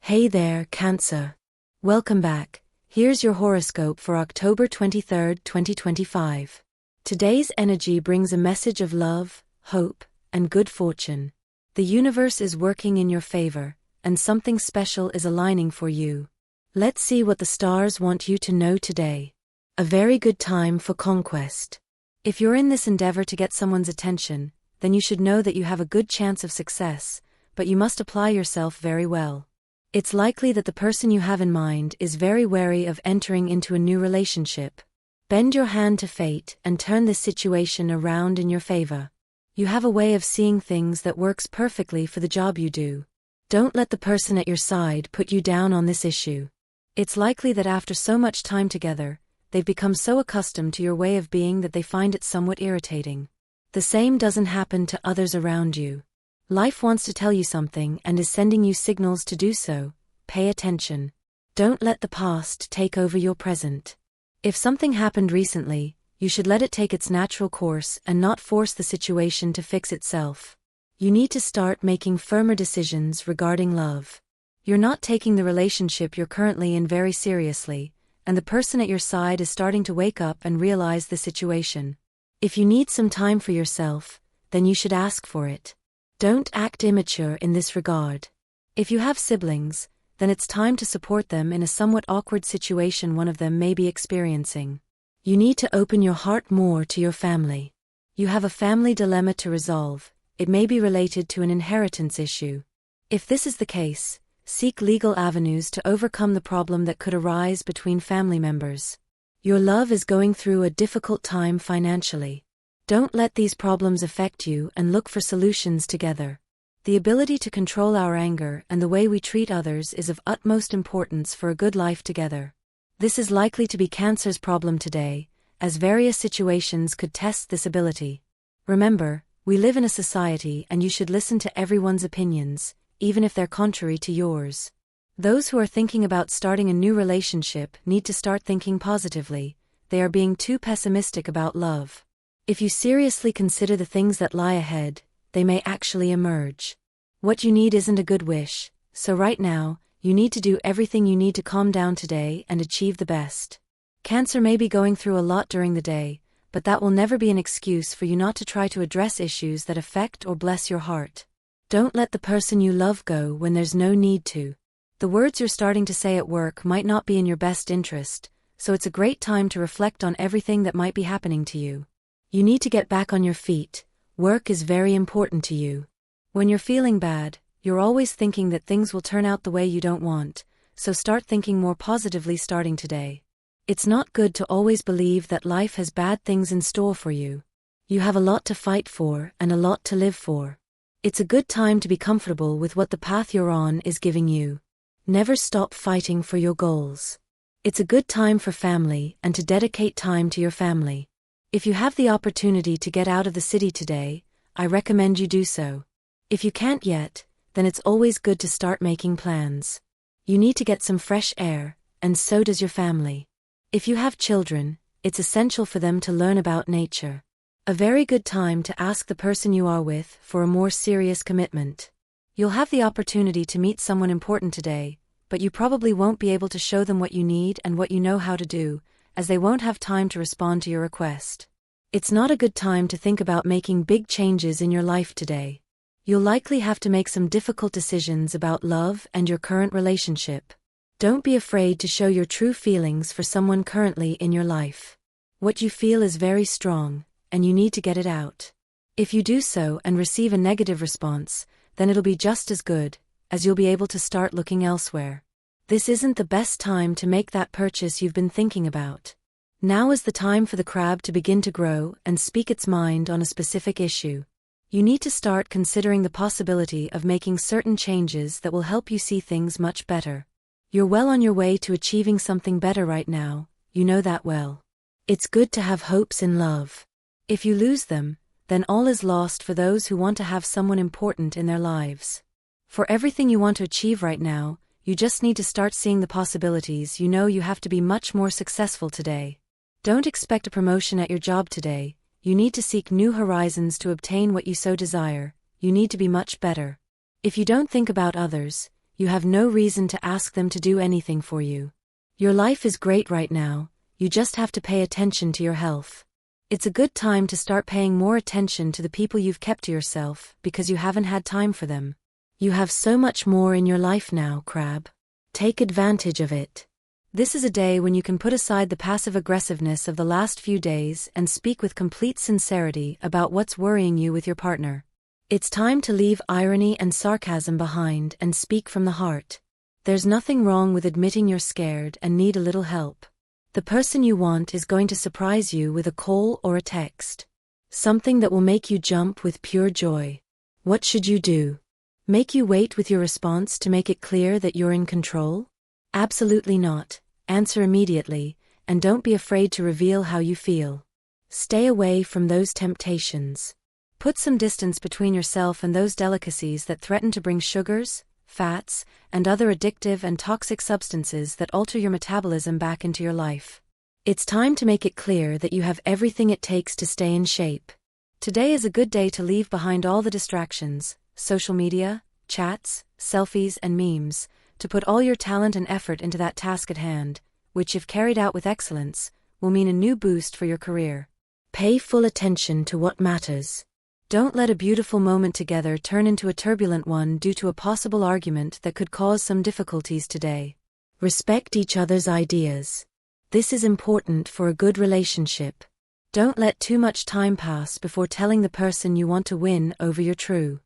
Hey there, Cancer. Welcome back. Here's your horoscope for October 23, 2025. Today's energy brings a message of love, hope, and good fortune. The universe is working in your favor, and something special is aligning for you. Let's see what the stars want you to know today. A very good time for conquest. If you're in this endeavor to get someone's attention, then you should know that you have a good chance of success, but you must apply yourself very well. It's likely that the person you have in mind is very wary of entering into a new relationship. Bend your hand to fate and turn this situation around in your favor. You have a way of seeing things that works perfectly for the job you do. Don't let the person at your side put you down on this issue. It's likely that after so much time together, they've become so accustomed to your way of being that they find it somewhat irritating. The same doesn't happen to others around you. Life wants to tell you something and is sending you signals to do so. Pay attention. Don't let the past take over your present. If something happened recently, you should let it take its natural course and not force the situation to fix itself. You need to start making firmer decisions regarding love. You're not taking the relationship you're currently in very seriously, and the person at your side is starting to wake up and realize the situation. If you need some time for yourself, then you should ask for it. Don't act immature in this regard. If you have siblings, then it's time to support them in a somewhat awkward situation one of them may be experiencing. You need to open your heart more to your family. You have a family dilemma to resolve. It may be related to an inheritance issue. If this is the case, seek legal avenues to overcome the problem that could arise between family members. Your love is going through a difficult time financially. Don't let these problems affect you and look for solutions together. The ability to control our anger and the way we treat others is of utmost importance for a good life together. This is likely to be Cancer's problem today, as various situations could test this ability. Remember, we live in a society and you should listen to everyone's opinions, even if they're contrary to yours. Those who are thinking about starting a new relationship need to start thinking positively. They are being too pessimistic about love. If you seriously consider the things that lie ahead, they may actually emerge. What you need isn't a good wish, so right now, you need to do everything you need to calm down today and achieve the best. Cancer may be going through a lot during the day, but that will never be an excuse for you not to try to address issues that affect or bless your heart. Don't let the person you love go when there's no need to. The words you're starting to say at work might not be in your best interest, so it's a great time to reflect on everything that might be happening to you. You need to get back on your feet. Work is very important to you. When you're feeling bad, you're always thinking that things will turn out the way you don't want, so start thinking more positively starting today. It's not good to always believe that life has bad things in store for you. You have a lot to fight for and a lot to live for. It's a good time to be comfortable with what the path you're on is giving you. Never stop fighting for your goals. It's a good time for family and to dedicate time to your family. If you have the opportunity to get out of the city today, I recommend you do so. If you can't yet, then it's always good to start making plans. You need to get some fresh air, and so does your family. If you have children, it's essential for them to learn about nature. A very good time to ask the person you are with for a more serious commitment. You'll have the opportunity to meet someone important today, but you probably won't be able to show them what you need and what you know how to do, as they won't have time to respond to your request. It's not a good time to think about making big changes in your life today. You'll likely have to make some difficult decisions about love and your current relationship. Don't be afraid to show your true feelings for someone currently in your life. What you feel is very strong, and you need to get it out. If you do so and receive a negative response, then it'll be just as good, as you'll be able to start looking elsewhere. This isn't the best time to make that purchase you've been thinking about. Now is the time for the crab to begin to grow and speak its mind on a specific issue. You need to start considering the possibility of making certain changes that will help you see things much better. You're well on your way to achieving something better right now, you know that well. It's good to have hopes in love. If you lose them, then all is lost for those who want to have someone important in their lives. For everything you want to achieve right now, you just need to start seeing the possibilities. You know you have to be much more successful today. Don't expect a promotion at your job today. You need to seek new horizons to obtain what you so desire. You need to be much better. If you don't think about others, You have no reason to ask them to do anything for you. Your life is great right now, you just have to pay attention to your health. It's a good time to start paying more attention to the people you've kept to yourself because you haven't had time for them. You have so much more in your life now, Crab. Take advantage of it. This is a day when you can put aside the passive aggressiveness of the last few days and speak with complete sincerity about what's worrying you with your partner. It's time to leave irony and sarcasm behind and speak from the heart. There's nothing wrong with admitting you're scared and need a little help. The person you want is going to surprise you with a call or a text. Something that will make you jump with pure joy. What should you do? Make you wait with your response to make it clear that you're in control? Absolutely not. Answer immediately, and don't be afraid to reveal how you feel. Stay away from those temptations. Put some distance between yourself and those delicacies that threaten to bring sugars, fats, and other addictive and toxic substances that alter your metabolism back into your life. It's time to make it clear that you have everything it takes to stay in shape. Today is a good day to leave behind all the distractions, social media, chats, selfies, and memes, to put all your talent and effort into that task at hand, which, if carried out with excellence, will mean a new boost for your career. Pay full attention to what matters. Don't let a beautiful moment together turn into a turbulent one due to a possible argument that could cause some difficulties today. Respect each other's ideas. This is important for a good relationship. Don't let too much time pass before telling the person you want to win over your true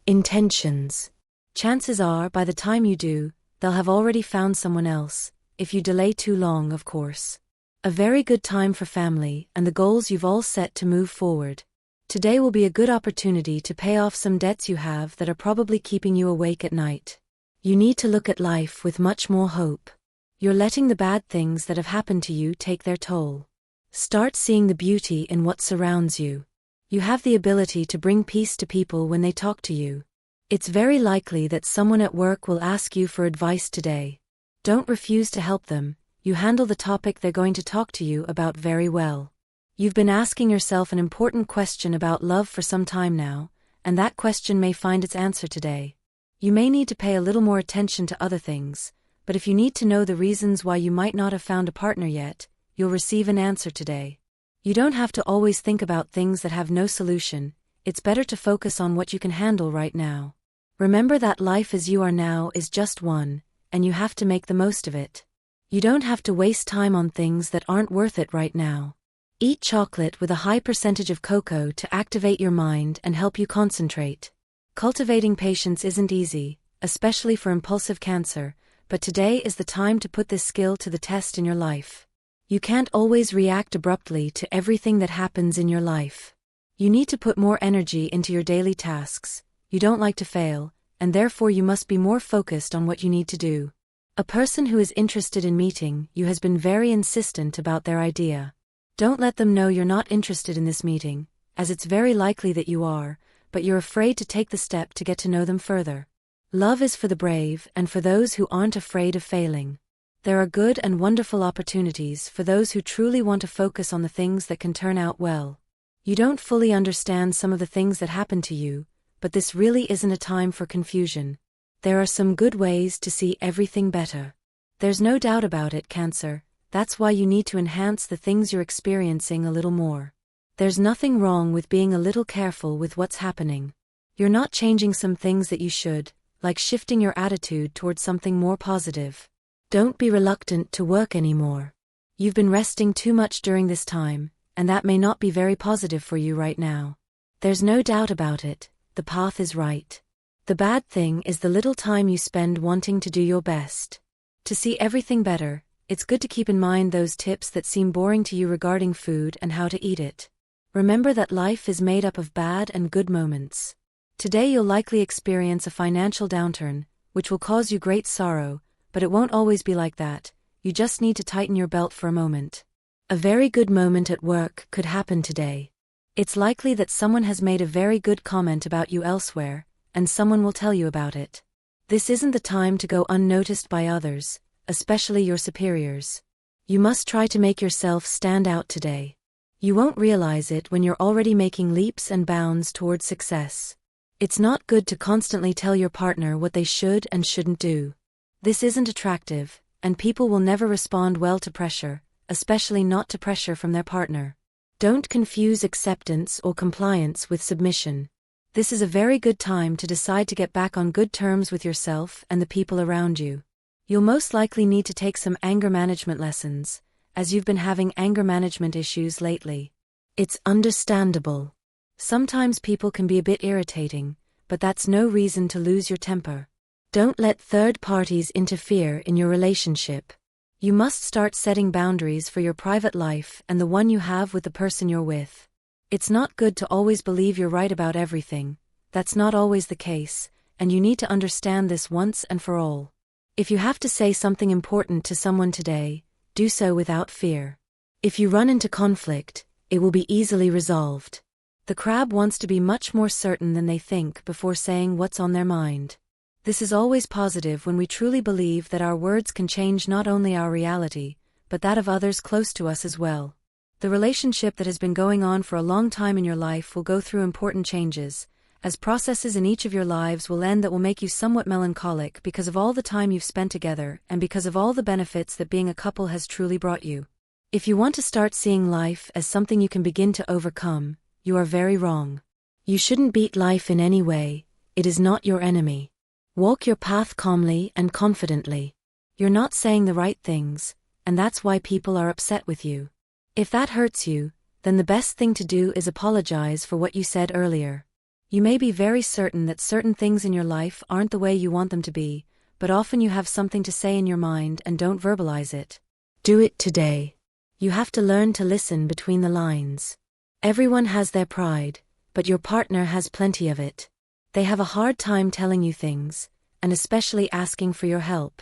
intentions. Chances are, by the time you do, they'll have already found someone else, if you delay too long, of course. A very good time for family and the goals you've all set to move forward. Today will be a good opportunity to pay off some debts you have that are probably keeping you awake at night. You need to look at life with much more hope. You're letting the bad things that have happened to you take their toll. Start seeing the beauty in what surrounds you. You have the ability to bring peace to people when they talk to you. It's very likely that someone at work will ask you for advice today. Don't refuse to help them. You handle the topic they're going to talk to you about very well. You've been asking yourself an important question about love for some time now, and that question may find its answer today. You may need to pay a little more attention to other things, but if you need to know the reasons why you might not have found a partner yet, you'll receive an answer today. You don't have to always think about things that have no solution. It's better to focus on what you can handle right now. Remember that life as you are now is just one, and you have to make the most of it. You don't have to waste time on things that aren't worth it right now. Eat chocolate with a high percentage of cocoa to activate your mind and help you concentrate. Cultivating patience isn't easy, especially for impulsive cancer, but today is the time to put this skill to the test in your life. You can't always react abruptly to everything that happens in your life. You need to put more energy into your daily tasks. You don't like to fail, and therefore you must be more focused on what you need to do. A person who is interested in meeting you has been very insistent about their idea. Don't let them know you're not interested in this meeting, as it's very likely that you are, but you're afraid to take the step to get to know them further. Love is for the brave and for those who aren't afraid of failing. There are good and wonderful opportunities for those who truly want to focus on the things that can turn out well. You don't fully understand some of the things that happen to you, but this really isn't a time for confusion. There are some good ways to see everything better. There's no doubt about it, Cancer. That's why you need to enhance the things you're experiencing a little more. There's nothing wrong with being a little careful with what's happening. You're not changing some things that you should, like shifting your attitude towards something more positive. Don't be reluctant to work anymore. You've been resting too much during this time, and that may not be very positive for you right now. There's no doubt about it, the path is right. The bad thing is the little time you spend wanting to do your best. To see everything better, it's good to keep in mind those tips that seem boring to you regarding food and how to eat it. Remember that life is made up of bad and good moments. Today you'll likely experience a financial downturn, which will cause you great sorrow, but it won't always be like that. You just need to tighten your belt for a moment. A very good moment at work could happen today. It's likely that someone has made a very good comment about you elsewhere, and someone will tell you about it. This isn't the time to go unnoticed by others, especially your superiors. You must try to make yourself stand out today. You won't realize it when you're already making leaps and bounds towards success. It's not good to constantly tell your partner what they should and shouldn't do. This isn't attractive, and people will never respond well to pressure, especially not to pressure from their partner. Don't confuse acceptance or compliance with submission. This is a very good time to decide to get back on good terms with yourself and the people around you. You'll most likely need to take some anger management lessons, as you've been having anger management issues lately. It's understandable. Sometimes people can be a bit irritating, but that's no reason to lose your temper. Don't let third parties interfere in your relationship. You must start setting boundaries for your private life and the one you have with the person you're with. It's not good to always believe you're right about everything. That's not always the case, and you need to understand this once and for all. If you have to say something important to someone today, do so without fear. If you run into conflict, it will be easily resolved. The crab wants to be much more certain than they think before saying what's on their mind. This is always positive when we truly believe that our words can change not only our reality, but that of others close to us as well. The relationship that has been going on for a long time in your life will go through important changes, as processes in each of your lives will end that will make you somewhat melancholic because of all the time you've spent together and because of all the benefits that being a couple has truly brought you. If you want to start seeing life as something you can begin to overcome, you are very wrong. You shouldn't beat life in any way, it is not your enemy. Walk your path calmly and confidently. You're not saying the right things, and that's why people are upset with you. If that hurts you, then the best thing to do is apologize for what you said earlier. You may be very certain that certain things in your life aren't the way you want them to be, but often you have something to say in your mind and don't verbalize it. Do it today. You have to learn to listen between the lines. Everyone has their pride, but your partner has plenty of it. They have a hard time telling you things, and especially asking for your help.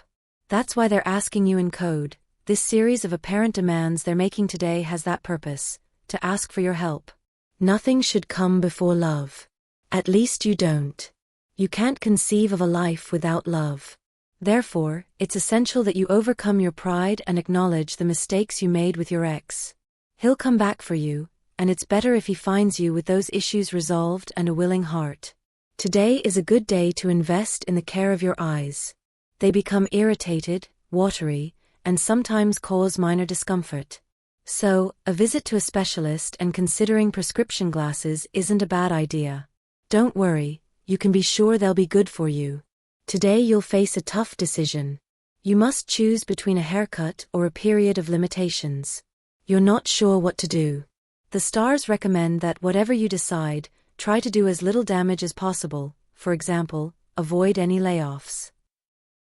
That's why they're asking you in code. This series of apparent demands they're making today has that purpose, to ask for your help. Nothing should come before love. At least you don't. You can't conceive of a life without love. Therefore, it's essential that you overcome your pride and acknowledge the mistakes you made with your ex. He'll come back for you, and it's better if he finds you with those issues resolved and a willing heart. Today is a good day to invest in the care of your eyes. They become irritated, watery, and sometimes cause minor discomfort. So, a visit to a specialist and considering prescription glasses isn't a bad idea. Don't worry, you can be sure they'll be good for you. Today you'll face a tough decision. You must choose between a haircut or a period of limitations. You're not sure what to do. The stars recommend that whatever you decide, try to do as little damage as possible, for example, avoid any layoffs.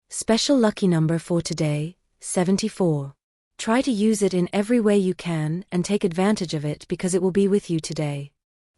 Special lucky number for today, 74. Try to use it in every way you can and take advantage of it because it will be with you today.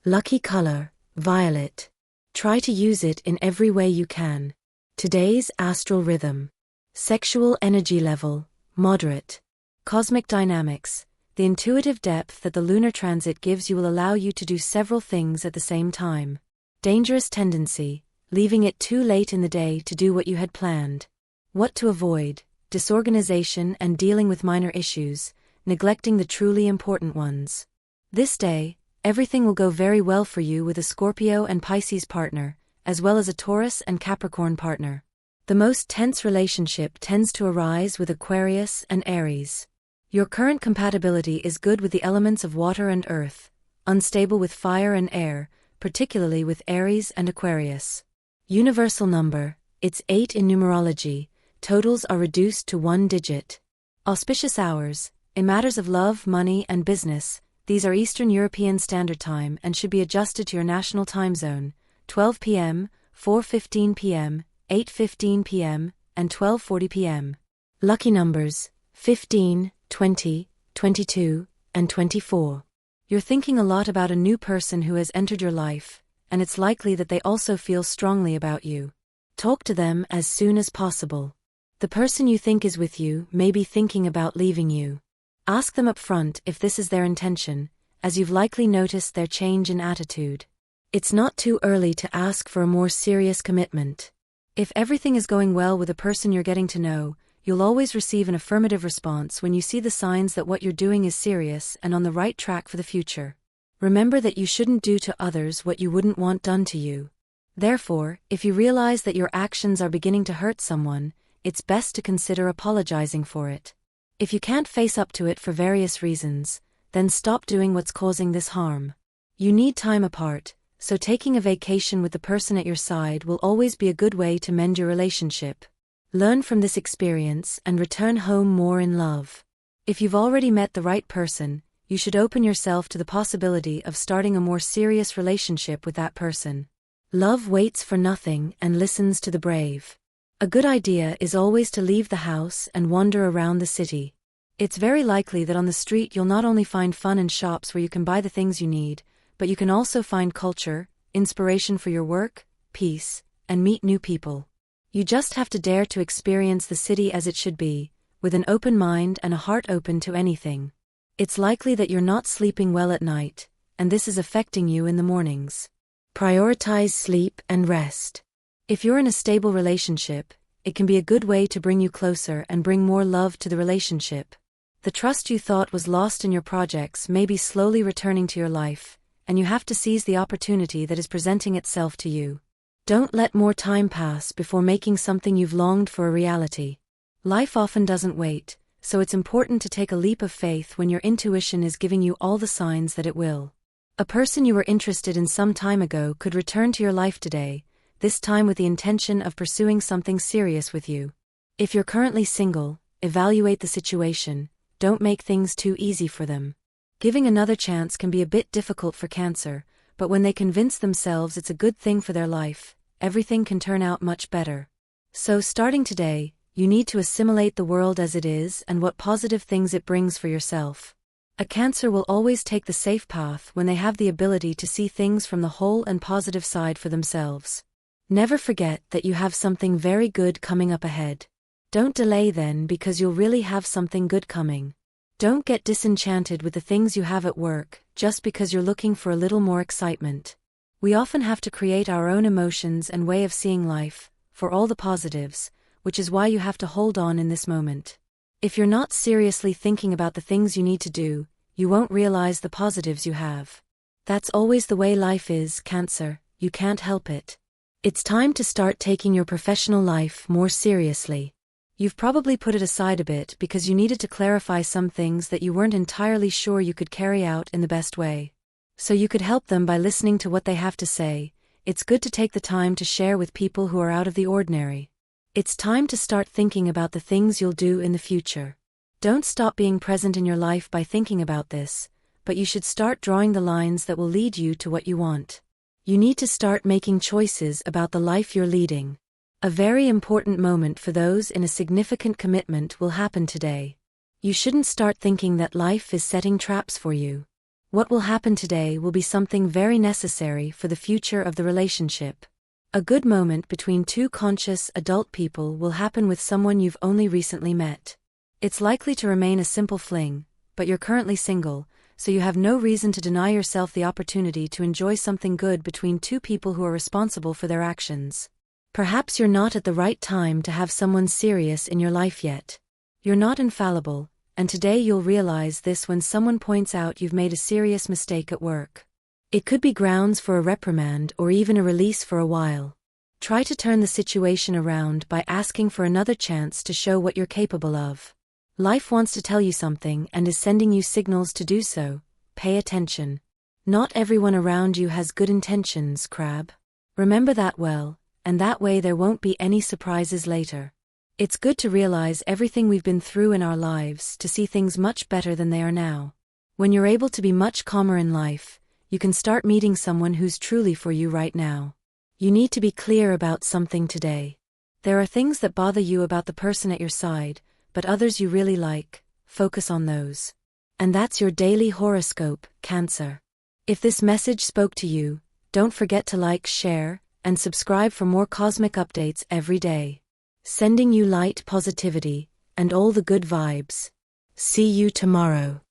Lucky color, violet. Try to use it in every way you can. Today's astral rhythm. Sexual energy level, moderate. Cosmic dynamics. The intuitive depth that the lunar transit gives you will allow you to do several things at the same time. Dangerous tendency, leaving it too late in the day to do what you had planned. What to avoid, disorganization and dealing with minor issues, neglecting the truly important ones. This day, everything will go very well for you with a Scorpio and Pisces partner, as well as a Taurus and Capricorn partner. The most tense relationship tends to arise with Aquarius and Aries. Your current compatibility is good with the elements of water and earth, unstable with fire and air, particularly with Aries and Aquarius. Universal number, it's 8 in numerology, totals are reduced to 1 digit. Auspicious hours, in matters of love, money and business, these are Eastern European Standard Time and should be adjusted to your national time zone, 12 p.m., 4:15 p.m., 8:15 p.m., and 12:40 p.m. Lucky numbers, 15, 20, 22, and 24. You're thinking a lot about a new person who has entered your life, and it's likely that they also feel strongly about you. Talk to them as soon as possible. The person you think is with you may be thinking about leaving you. Ask them up front if this is their intention, as you've likely noticed their change in attitude. It's not too early to ask for a more serious commitment. If everything is going well with a person you're getting to know, you'll always receive an affirmative response when you see the signs that what you're doing is serious and on the right track for the future. Remember that you shouldn't do to others what you wouldn't want done to you. Therefore, if you realize that your actions are beginning to hurt someone, it's best to consider apologizing for it. If you can't face up to it for various reasons, then stop doing what's causing this harm. You need time apart, so taking a vacation with the person at your side will always be a good way to mend your relationship. Learn from this experience and return home more in love. If you've already met the right person, you should open yourself to the possibility of starting a more serious relationship with that person. Love waits for nothing and listens to the brave. A good idea is always to leave the house and wander around the city. It's very likely that on the street you'll not only find fun and shops where you can buy the things you need, but you can also find culture, inspiration for your work, peace, and meet new people. You just have to dare to experience the city as it should be, with an open mind and a heart open to anything. It's likely that you're not sleeping well at night, and this is affecting you in the mornings. Prioritize sleep and rest. If you're in a stable relationship, it can be a good way to bring you closer and bring more love to the relationship. The trust you thought was lost in your projects may be slowly returning to your life, and you have to seize the opportunity that is presenting itself to you. Don't let more time pass before making something you've longed for a reality. Life often doesn't wait, so it's important to take a leap of faith when your intuition is giving you all the signs that it will. A person you were interested in some time ago could return to your life today, this time with the intention of pursuing something serious with you. If you're currently single, evaluate the situation, don't make things too easy for them. Giving another chance can be a bit difficult for Cancer, but when they convince themselves it's a good thing for their life, everything can turn out much better. So starting today, you need to assimilate the world as it is and what positive things it brings for yourself. A Cancer will always take the safe path when they have the ability to see things from the whole and positive side for themselves. Never forget that you have something very good coming up ahead. Don't delay then, because you'll really have something good coming. Don't get disenchanted with the things you have at work just because you're looking for a little more excitement. We often have to create our own emotions and way of seeing life, for all the positives, which is why you have to hold on in this moment. If you're not seriously thinking about the things you need to do, you won't realize the positives you have. That's always the way life is, Cancer, you can't help it. It's time to start taking your professional life more seriously. You've probably put it aside a bit because you needed to clarify some things that you weren't entirely sure you could carry out in the best way. So you could help them by listening to what they have to say. It's good to take the time to share with people who are out of the ordinary. It's time to start thinking about the things you'll do in the future. Don't stop being present in your life by thinking about this, but you should start drawing the lines that will lead you to what you want. You need to start making choices about the life you're leading. A very important moment for those in a significant commitment will happen today. You shouldn't start thinking that life is setting traps for you. What will happen today will be something very necessary for the future of the relationship. A good moment between two conscious adult people will happen with someone you've only recently met. It's likely to remain a simple fling, but you're currently single, so you have no reason to deny yourself the opportunity to enjoy something good between two people who are responsible for their actions. Perhaps you're not at the right time to have someone serious in your life yet. You're not infallible, and today you'll realize this when someone points out you've made a serious mistake at work. It could be grounds for a reprimand or even a release for a while. Try to turn the situation around by asking for another chance to show what you're capable of. Life wants to tell you something and is sending you signals to do so. Pay attention. Not everyone around you has good intentions, Crab. Remember that well, and that way there won't be any surprises later. It's good to realize everything we've been through in our lives to see things much better than they are now. When you're able to be much calmer in life, you can start meeting someone who's truly for you right now. You need to be clear about something today. There are things that bother you about the person at your side, but others you really like. Focus on those. And that's your daily horoscope, Cancer. If this message spoke to you, don't forget to like, share, and subscribe for more cosmic updates every day. Sending you light, positivity, and all the good vibes. See you tomorrow.